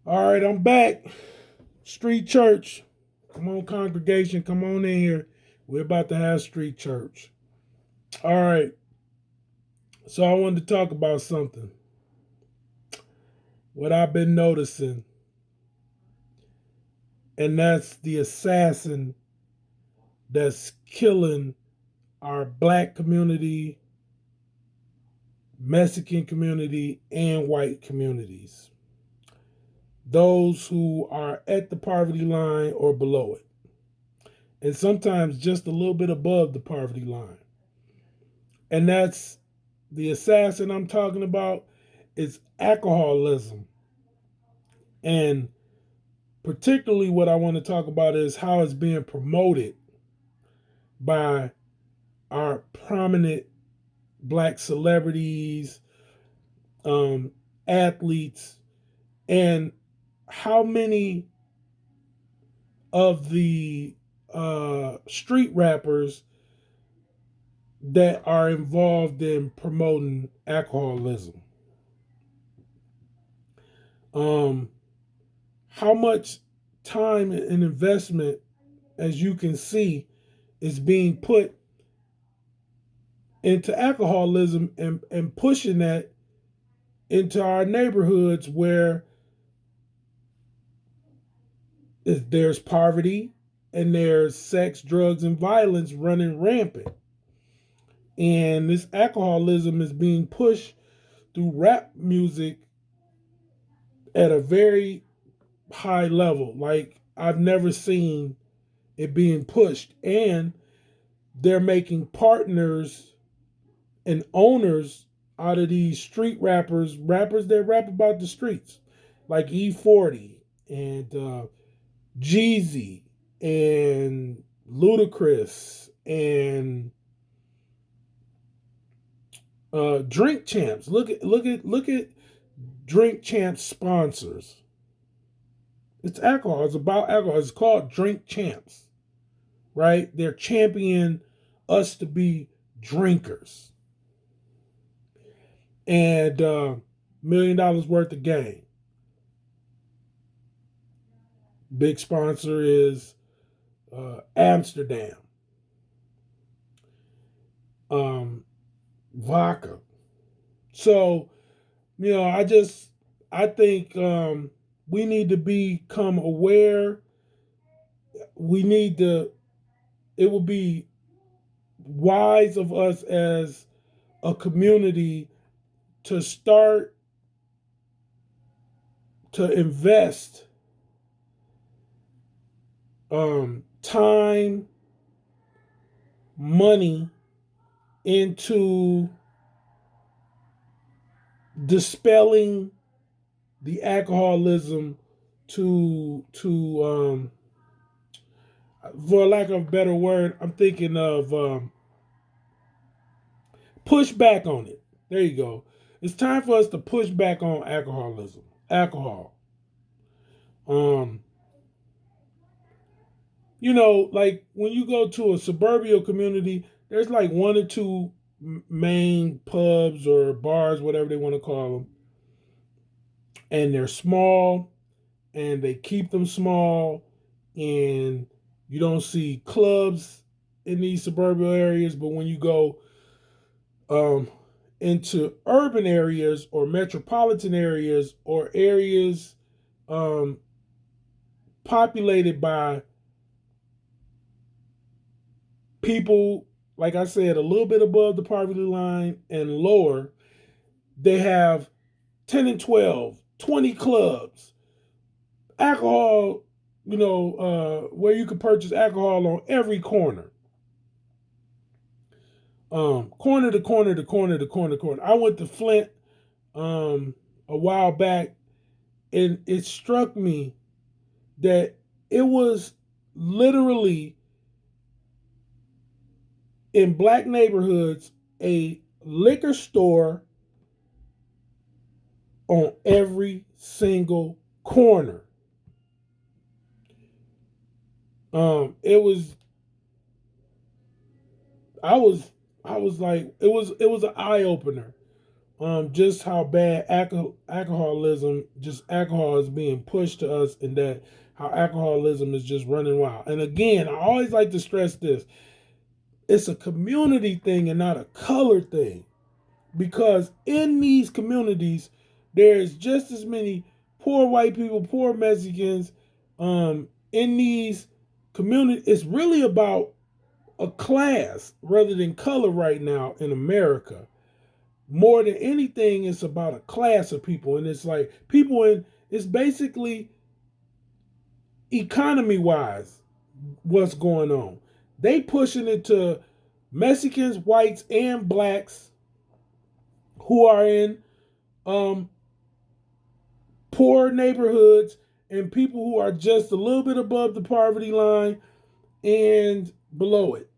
All right, I'm back. Street church. Come on, congregation. Come on in here. We're about to have street church. All right. So I wanted to talk about something. What I've been noticing, and that's the assassin that's killing our black community, Mexican community, and white communities. Those who are at the poverty line or below it, and sometimes just a little bit above the poverty line. And that's the assassin I'm talking about is alcoholism. And particularly what I want to talk about is how it's being promoted by our prominent black celebrities, um, athletes, and how many of the street rappers that are involved in promoting alcoholism. Um, how much time and investment, as you can see, is being put into alcoholism and pushing that into our neighborhoods where there's poverty and there's sex, drugs, and violence running rampant. And this alcoholism is being pushed through rap music at a very high level. Like I've never seen it being pushed. And they're making partners and owners out of these street rappers that rap about the streets, like E40 and Jeezy and Ludacris and Drink Champs. Look at Drink Champs sponsors. It's alcohol. It's about alcohol. It's called Drink Champs, right? They're championing us to be drinkers and $1 million worth of gain. Big sponsor is Amsterdam, vodka. So I think we need to become aware. We need to. It would be wise of us as a community to start to invest time, money into dispelling the alcoholism to for lack of a better word, I'm thinking of push back on it. There you go. It's time for us to push back on alcoholism, alcohol. Um, like when you go to a suburban community, there's like one or two main pubs or bars, whatever they want to call them, and they're small, and they keep them small, and you don't see clubs in these suburban areas. But when you go um, into urban areas or metropolitan areas or areas um, populated by people, like I said, a little bit above the poverty line and lower, they have 10 and 12, 20 clubs, alcohol, where you can purchase alcohol on every corner. Corner to corner to corner to corner to corner. I went to Flint a while back, and it struck me that it was literally in black neighborhoods a liquor store on every single corner. It was I was like it was an eye opener just how bad alcoholism, just alcohol is being pushed to us, and that how alcoholism is just running wild. And again, I always like to stress this: it's a community thing and not a color thing, because in these communities, there's just as many poor white people, poor Mexicans, in these communities. It's really about a class rather than color right now in America. More than anything, it's about a class of people, and it's like people in. It's basically economy wise what's going on. They pushing it to Mexicans, whites, and blacks who are in um, poor neighborhoods, and people who are just a little bit above the poverty line and below it,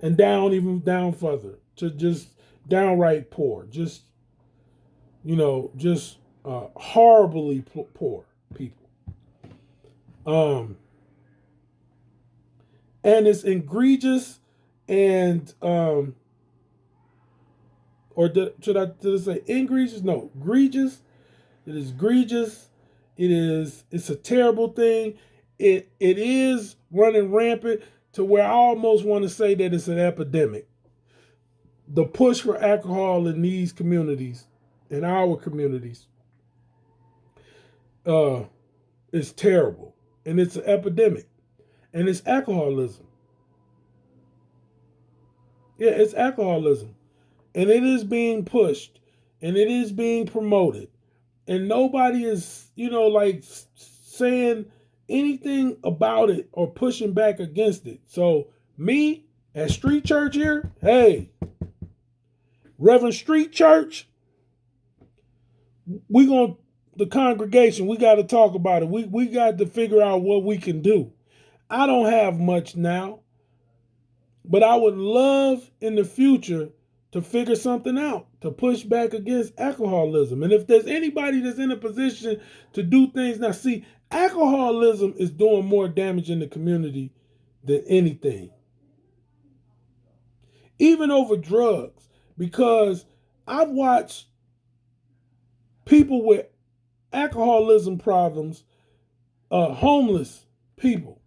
and down, even down further to just downright poor, just horribly poor people. Um, and it's egregious, and or did I say egregious? No, egregious. It is egregious. It's a terrible thing. It is running rampant to where I almost want to say that it's an epidemic. The push for alcohol in these communities, in our communities, uh, is terrible, and it's an epidemic, and it's alcoholism. Yeah, it's alcoholism, and it is being pushed, and it is being promoted, and nobody is, like saying anything about it or pushing back against it. So me at Street Church here, hey, Reverend Street Church, we going to the congregation, we got to talk about it. We got to figure out what we can do. I don't have much now, but I would love in the future to figure something out to push back against alcoholism. And if there's anybody that's in a position to do things now, see, alcoholism is doing more damage in the community than anything, even over drugs, because I've watched people with alcoholism problems, homeless people,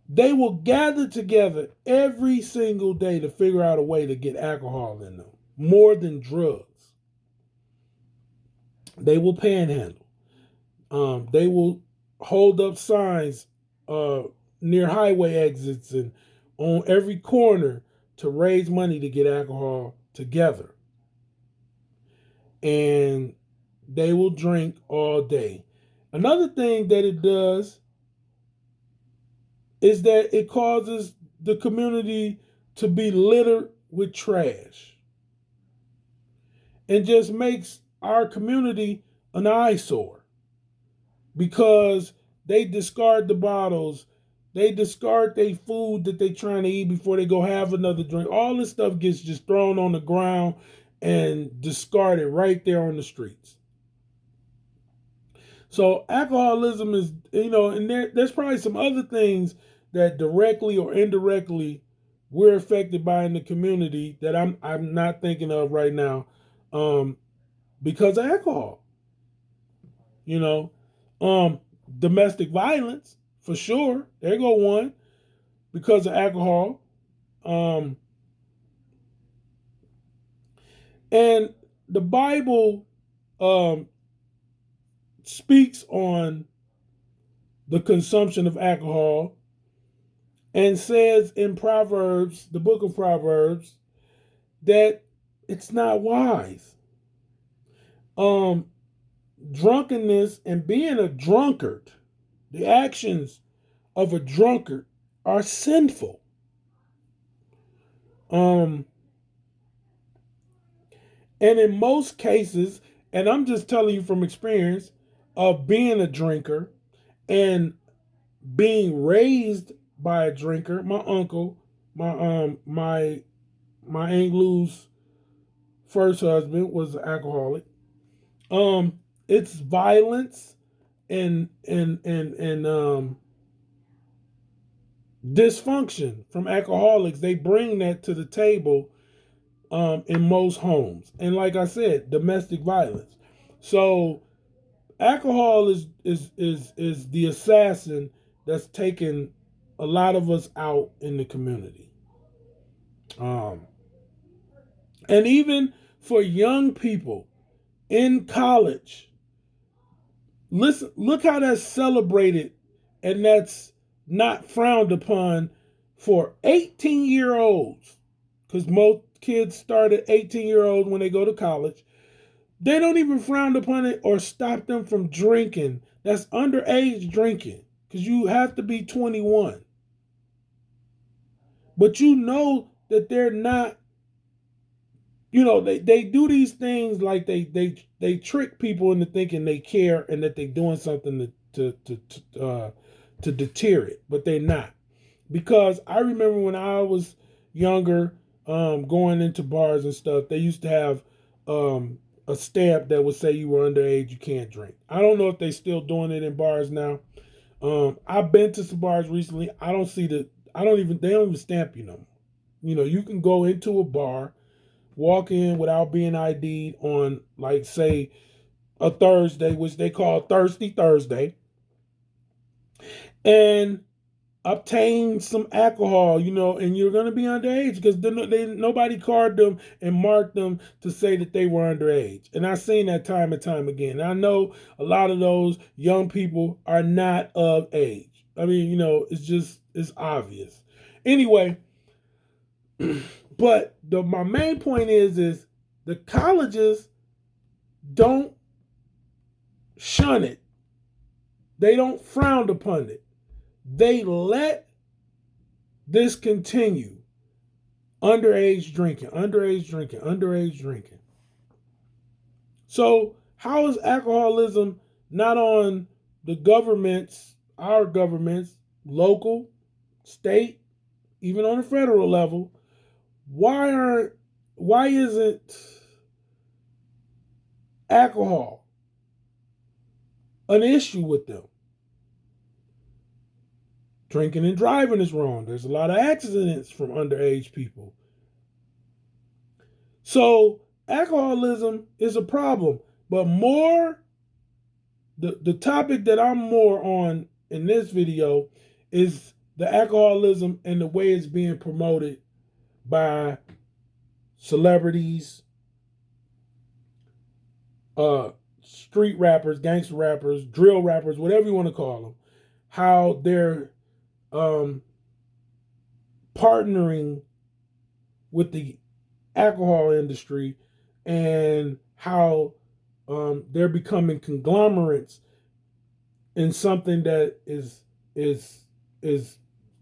they will gather together every single day to figure out a way to get alcohol in them, more than drugs. They will panhandle. They will hold up signs near highway exits and on every corner to raise money to get alcohol together. And they will drink all day. Another thing that it does is that it causes the community to be littered with trash and just makes our community an eyesore, because they discard the bottles, they discard their food that they trying to eat before they go have another drink. All this stuff gets just thrown on the ground and discarded right there on the streets. So alcoholism is, and there's probably some other things that directly or indirectly we're affected by in the community that I'm not thinking of right now, um, because of alcohol. You know, um, domestic violence for sure. There go one because of alcohol. Um, and the Bible um, speaks on the consumption of alcohol and says in Proverbs, the book of Proverbs, that it's not wise. Um, Drunkenness and being a drunkard, the actions of a drunkard are sinful. Um, and in most cases, and I'm just telling you from experience of being a drinker and being raised by a drinker, my uncle, my Aunt Lou's first husband was an alcoholic. It's violence and dysfunction from alcoholics. They bring that to the table in most homes. And like I said, domestic violence. So alcohol is the assassin that's taken a lot of us out in the community. Um, and even for young people in college, listen, look how that's celebrated and that's not frowned upon for 18-year-olds, because most kids start at 18-year-olds when they go to college. They don't even frown upon it or stop them from drinking. That's underage drinking, because you have to be 21. But you know that they're not, they do these things like they trick people into thinking they care and that they're doing something to deter it, but they're not. Because I remember when I was younger, going into bars and stuff, they used to have a stamp that would say you were underage, you can't drink. I don't know if they still doing it in bars now. I've been to some bars recently. They don't even stamp you no more. You can go into a bar, walk in without being ID'd on, like, say, a Thursday, which they call Thirsty Thursday, and obtain some alcohol, and you're going to be underage because nobody carded them and marked them to say that they were underage. And I've seen that time and time again. And I know a lot of those young people are not of age. I mean, it's obvious. Anyway, but my main point is the colleges don't shun it. They don't frown upon it. They let this continue. Underage drinking, underage drinking, underage drinking. So how is alcoholism not on our governments, local, state, even on the federal level? Why isn't alcohol an issue with them? Drinking and driving is wrong. There's a lot of accidents from underage people. So alcoholism is a problem. But the topic that I'm more on in this video is the alcoholism and the way it's being promoted by celebrities, street rappers, gangster rappers, drill rappers, whatever you want to call them. How they're partnering with the alcohol industry, and how they're becoming conglomerates in something that is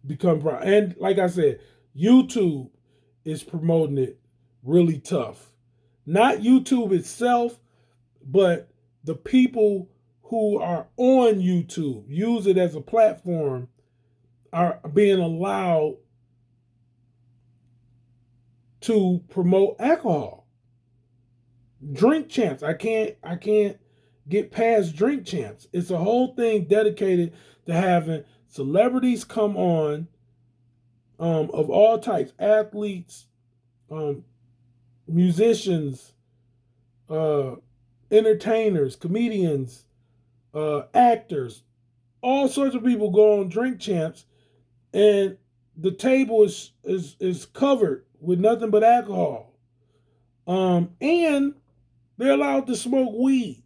become, and like I said, YouTube is promoting it really tough. Not YouTube itself, but the people who are on YouTube use it as a platform are being allowed to promote alcohol. Drink Champs. I can't get past Drink Champs. It's a whole thing dedicated to having celebrities come on, of all types, athletes, musicians, entertainers, comedians, actors, all sorts of people go on Drink Champs, and the table is covered with nothing but alcohol. And they're allowed to smoke weed.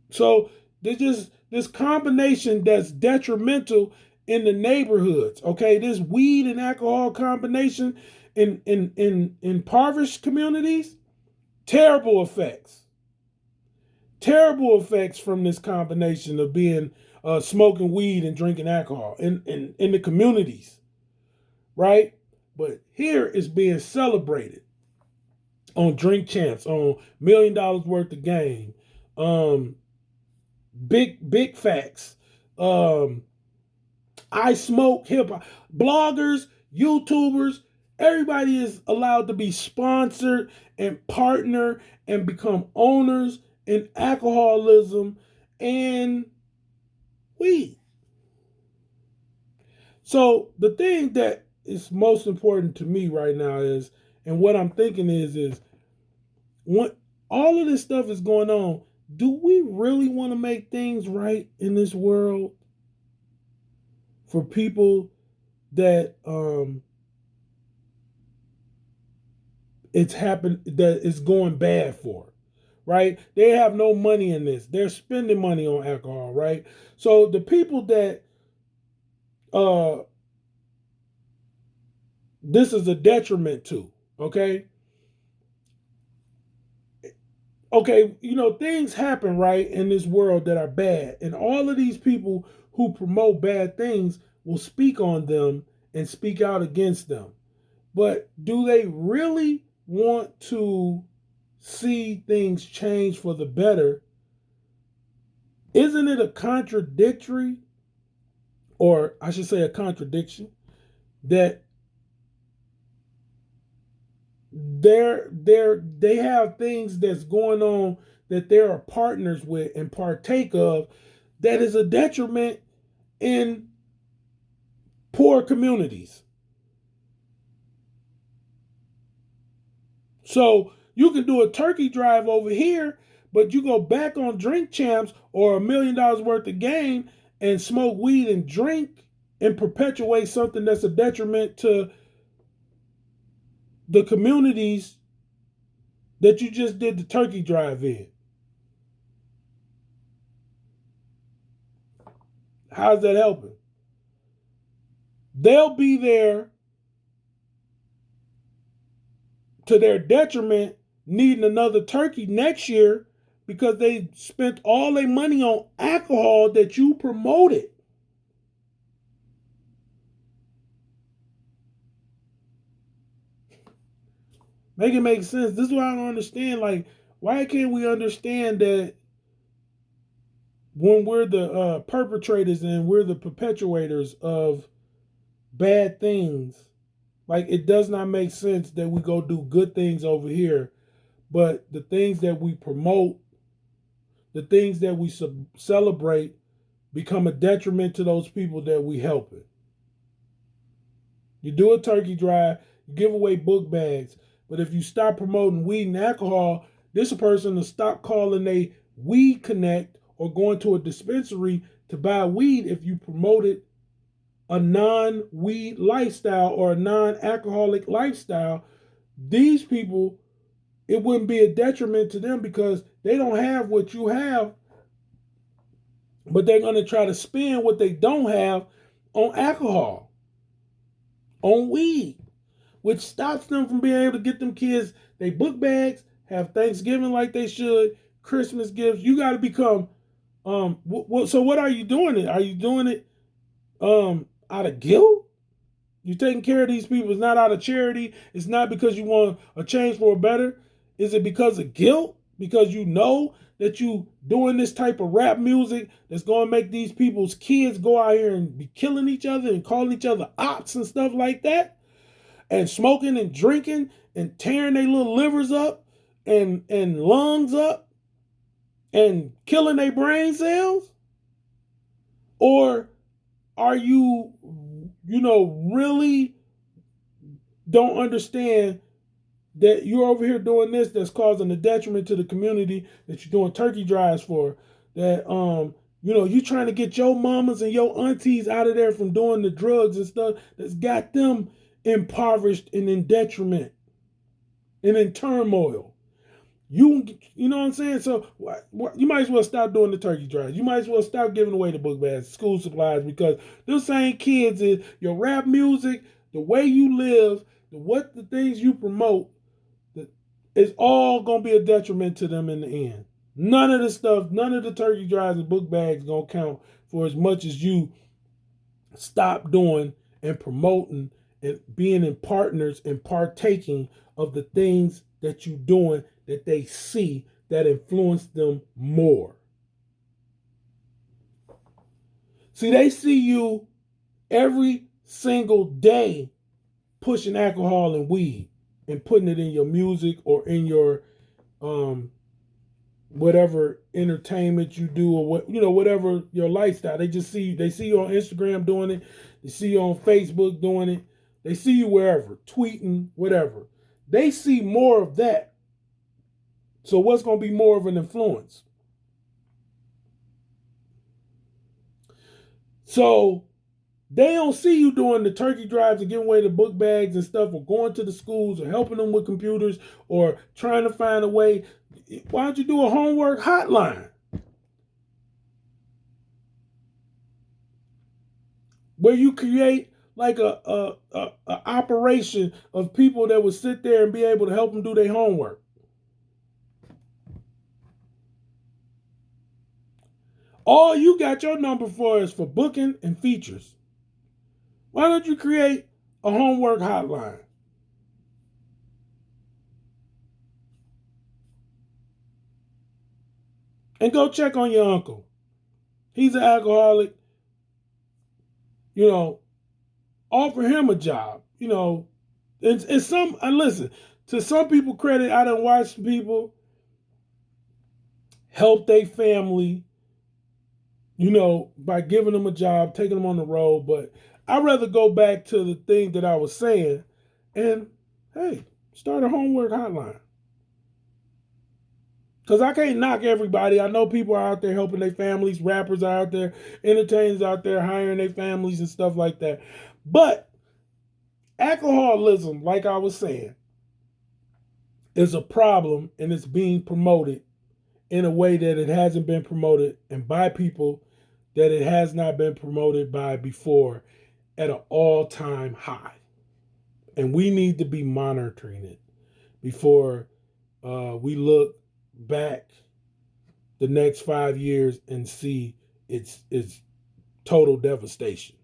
So there's just this combination that's detrimental in the neighborhoods. Okay, this weed and alcohol combination in impoverished communities, terrible effects. Terrible effects from this combination of being smoking weed and drinking alcohol in the communities, right? But here it's being celebrated on Drink Champs, on $1 million worth of game, big facts. I smoke hip hop. Bloggers, YouTubers, everybody is allowed to be sponsored and partner and become owners in alcoholism and weed. So the thing that is most important to me right now is, and what I'm thinking is when all of this stuff is going on, do we really want to make things right in this world for people that it's happened, that it's going bad for? Right? They have no money in this. They're spending money on alcohol, right? So the people that uh this is a detriment to, okay? Okay, things happen, right, in this world that are bad. And all of these people who promote bad things will speak on them and speak out against them. But do they really want to see things change for the better? Isn't it a contradictory, or I should say a contradiction, that they have things that's going on that they are partners with and partake of that is a detriment in poor communities. So you can do a turkey drive over here, but you go back on Drink Champs or $1 million worth of game and smoke weed and drink and perpetuate something that's a detriment to the communities that you just did the turkey drive in. How's that helping? They'll be there to their detriment, needing another turkey next year because they spent all their money on alcohol that you promoted. Make it make sense. This is why I don't understand. Like, why can't we understand that when we're the perpetrators and we're the perpetuators of bad things, like it does not make sense that we go do good things over here, but the things that we promote, the things that we celebrate, become a detriment to those people that we helping. You do a turkey drive, you give away book bags, but if you stop promoting weed and alcohol, this person will stop calling a weed connect or going to a dispensary to buy weed if you promoted a non-weed lifestyle or a non-alcoholic lifestyle. These people, it wouldn't be a detriment to them because they don't have what you have, but they're going to try to spend what they don't have on alcohol, on weed, which stops them from being able to get them kids they book bags, have Thanksgiving like they should, Christmas gifts. You got to become so what are you doing it? Are you doing it out of guilt? You taking care of these people. It's not out of charity. It's not because you want a change for a better. Is it because of guilt? Because you know that you doing this type of rap music that's going to make these people's kids go out here and be killing each other and calling each other ops and stuff like that, and smoking and drinking and tearing their little livers up and lungs up and killing their brain cells? Or are you, really don't understand that you're over here doing this that's causing a detriment to the community that you're doing turkey drives for? That you trying to get your mamas and your aunties out of there from doing the drugs and stuff that's got them impoverished and in detriment and in turmoil. You know what I'm saying? So you might as well stop doing the turkey drives. You might as well stop giving away the book bags, school supplies, because those same kids is your rap music, the way you live, the things you promote, is all gonna be a detriment to them in the end. None of the stuff, none of the turkey drives and book bags gonna count for as much as you stop doing and promoting and being in partners and partaking of the things that you're doing that they see that influence them more. See, they see you every single day pushing alcohol and weed and putting it in your music or in your whatever entertainment you do, or whatever your lifestyle. They see you on Instagram doing it. They see you on Facebook doing it. They see you wherever, tweeting, whatever. They see more of that. So what's going to be more of an influence? So they don't see you doing the turkey drives and giving away the book bags and stuff, or going to the schools, or helping them with computers, or trying to find a way. Why don't you do a homework hotline where you create like a operation of people that would sit there and be able to help them do their homework? All you got your number for is for booking and features. Why don't you create a homework hotline? And go check on your uncle. He's an alcoholic. You know, offer him a job. You know, and some, and listen, to some people credit, I done watched people help their family, you know, by giving them a job, taking them on the road. But I'd rather go back to the thing that I was saying and, hey, start a homework hotline. Because I can't knock everybody. I know people are out there helping their families, rappers are out there, entertainers out there hiring their families and stuff like that. But alcoholism, like I was saying, is a problem, and it's being promoted in a way that it hasn't been promoted, and by people that it has not been promoted by before, at an all-time high. And we need to be monitoring it before we look back the next 5 years and see its total devastation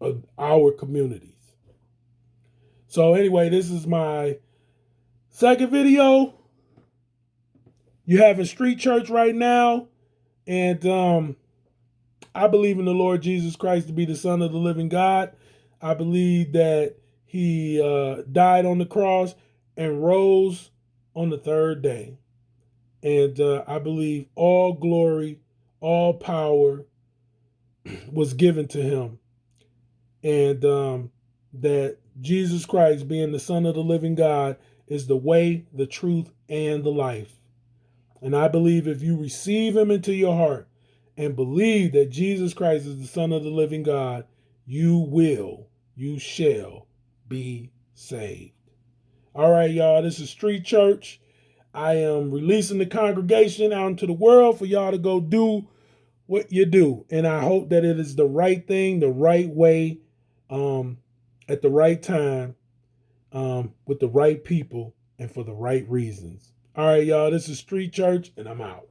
of our communities. So anyway, this is my second video. You have a street church right now, and I believe in the Lord Jesus Christ to be the Son of the living God. I believe that he died on the cross and rose on the third day. And I believe all glory, all power was given to him. And that Jesus Christ, being the Son of the living God, is the way, the truth, and the life. And I believe if you receive him into your heart and believe that Jesus Christ is the Son of the living God, you shall be saved. All right, y'all, this is Street Church. I am releasing the congregation out into the world for y'all to go do what you do. And I hope that it is the right thing, the right way, at the right time, with the right people, and for the right reasons. All right, y'all, this is Street Church, and I'm out.